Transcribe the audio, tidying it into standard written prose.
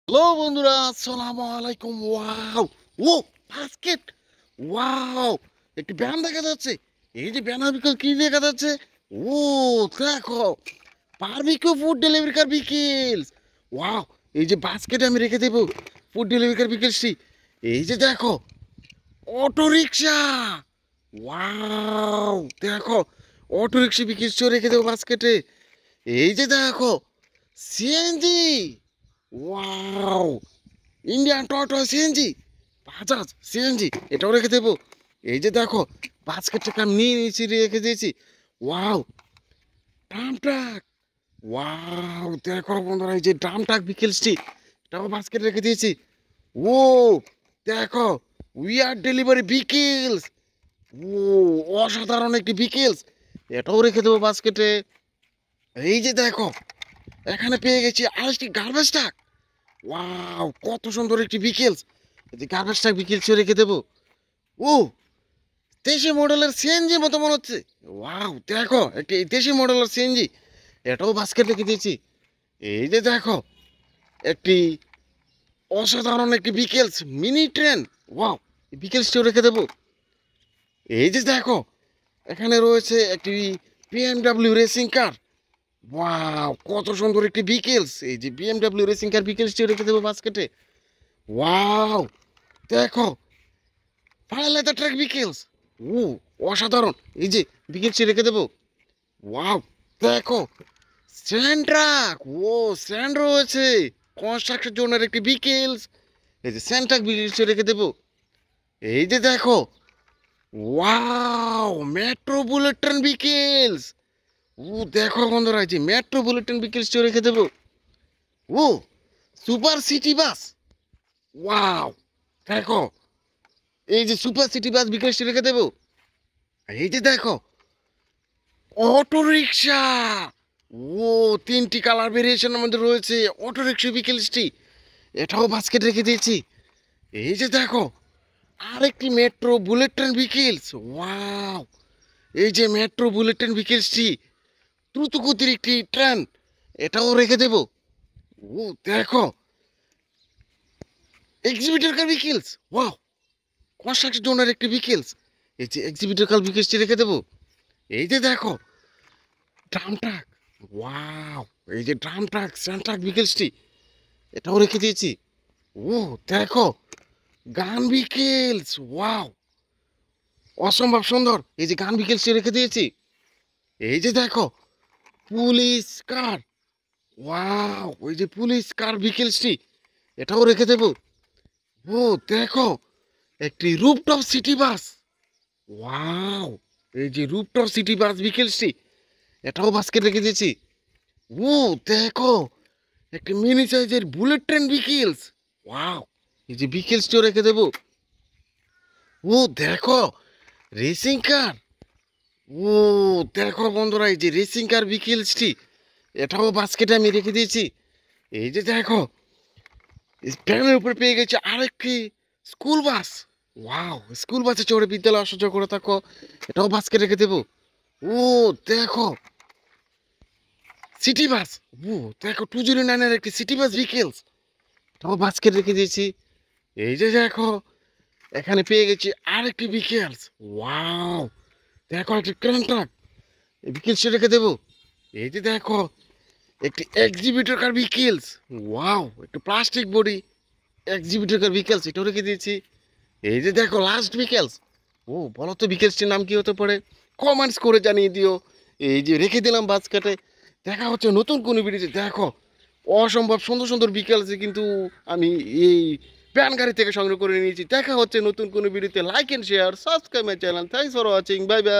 Hello বন্ধুরা, আসসালামু আলাইকুম। ওয়াও! ও বাস্কেট! ওয়াও! একটি ব্যান দেখা যাচ্ছে। এই যে ব্যানার বিকল কি দেখা যাচ্ছে? ও দেখো, বারবিকিউ ফুড ডেলিভারি কার বিকেলস। ওয়াও! এই যে বাস্কেটে আমি রেখে দেবো ফুড ডেলিভারি কার বিকেলসটি। এই যে দেখো, অটো রিকশা। ওয়াও! দেখো, অটো রিকশা বিকেলসটিও রেখে দেবো বাস্কেটে। এই যে দেখো, CNG. Wow! Indian toto CNG, Bajaj CNG, এটাও রেখে দেবো। এই যে দেখো, বাস্কেটটা নিয়ে নিয়েছি, রেখে দিয়েছি। ওয়াও! Drum truck. ওয়াও! দেখো বন্ধুরা, এই যে ড্রাম ট্রাক বিকেলসটি, এটাও বাস্কেট রেখে দিয়েছি। ও দেখো, উই আর ডেলিভারি বিকেলস। ও অসাধারণ একটি বিকেলস, এটাও রেখে দেবো বাস্কেটে। এই যে দেখো, এখানে পেয়ে গেছি আরেকটি গার্বেজ ট্রাক। ওয়াও! কত সুন্দর একটি বিকেলস, এই যে গার্বেজ ট্রাক বিকেলসও রেখে দেবো। ও দেশি মডেলের সিএনজি মতো মনে হচ্ছে। ওয়াও! দেখো, একটি দেশি মডেলের সিএনজি, এটাও বাস্কেট রেখে দিয়েছি। এই যে দেখো, একটি অসাধারণ একটি বিকেলস মিনি ট্রেন। ওয়াও! এই বিকেলসটিও রেখে দেবো। এই যে দেখো, এখানে রয়েছে একটি বিএমডাব্লিউ রেসিং কার। ওয়াও! কত সুন্দর একটি বিকেলস, এই যে বিএমডাব্লিউ রেসিং কার বিকেলসটিও রেখে দেবো বাস্কেটে। ওয়াও! দেখো, ফায়ার লেদার ট্র্যাক বিকেলস। ও অসাধারণ, এই যে বিকেলসটি রেখে দেবো। ওয়াও! দেখো, স্যান্ড ট্রাক। ও স্যান্ড রয়েছে, কনস্ট্রাকশন জোনের একটি বিকেলস, এই যে স্যান্ড ট্রাক বিকেলসটি রেখে দেবো। এই যে দেখো, wow! Metro bullet train vehicles. ও দেখো বন্ধুরা, এই যে মেট্রো বুলেট ট্রেন বিকেলসটি রেখে দেবো। ও সুপার সিটি বাস। ওয়াও! দেখো, এই যে সুপার সিটি বাস বিকেলসটি রেখে দেবো। এই যে দেখো, অটো রিক্সা। ও তিনটি কালার ভেরিয়েশনের মধ্যে রয়েছে অটো রিক্সা বিকেলসটি, এটাও বাস্কেট রেখে দিয়েছি। এই যে দেখো, আরেকটি মেট্রো বুলেট ট্রেন বিকেলস। ওয়াও! এই যে মেট্রো বুলেট ট্রেন বিকেলসটি, দ্রুত গতির একটি ট্রেন, এটাও রেখে দেব। ও দেখো, এক্সিবিটর কার বিকেলস। ওয়াও! কনস্ট্রাকশন জোনের একটি বিকেলস, এই যে এক্সিবিটর কার বিকেলসটি রেখে দেব। এই যে দেখো, ড্রাম ট্রাক। ওয়াও! এই যে ড্রাম ট্রাক স্যান্ড ট্রাক বিকেলসটি, এটাও রেখে দিয়েছি। ও দেখো, গান বিকেলস। ওয়াও! অসম্ভব সুন্দর, এই যে গান বিকেলসটি রেখে দিয়েছি। এই যে দেখো, পুলিশ কার। ওয়াও! ওই যে পুলিশ কার বিকেলসটি, এটাও রেখে দেব। ও দেখো, একটি রুফটপ সিটি বাস। ওয়াও! এই যে রুফটপ সিটি বাস বিকেলসটি, এটাও বাস্কেট রেখে দিয়েছি। ও দেখো, একটি মিনি সাইজের বুলেট ট্রেন বিকেলস। ওয়াও! এই যে বিকেলসটিও রেখে দেব। ও দেখো, রেসিং কার। ও দেখো বন্ধুরা, এই যে রেসিং কার বিকেলসটি, এটাও বাস্কেটে আমি রেখে দিয়েছি। এই যে দেখো, স্ট্যান্ডের উপরে পেয়ে গেছে আরেকটি স্কুল বাস। ওয়াও! স্কুল বাসে চড়ে বিদ্যালয়ে আসা যাওয়া করে থাকো, এটাও বাস্কেট রেখে দেবো। ও দেখো, সিটি বাস। ও দেখো, 209-এর একটি সিটি বাস বিকেলস, এটাও বাস্কেট রেখে দিয়েছি। এই যে দেখো, এখানে পেয়ে গেছি আরেকটি বিকেলস। ওয়াও! দেখো, একটি ক্রেন ট্রাক, এই বিকেলসটা রেখে দেবো। এই যে দেখো, একটি এক্সিবিটর কার বিকেলস। ওয়াও! একটু প্লাস্টিক বডি এক্সিবিটর কার বিকেলস, এটাও রেখে দিয়েছি। এই যে দেখো, লাস্ট বিকেলস। ও বলো তো, বিকেলসটির নাম কি হতে পারে? কমেন্টস করে জানিয়ে দিও। এই যে রেখে দিলাম বাস্কেটে। দেখা হচ্ছে নতুন কোনো ভিডিওতে। দেখো, অসম্ভব সুন্দর সুন্দর বিকেলসে কিন্তু আমি এই প্যান গাড়ি থেকে সংগ্রহ করে নিয়েছি। দেখা হচ্ছে নতুন কোনো ভিডিওতে। Like and share, subscribe my channel. Thanks for watching, bye by.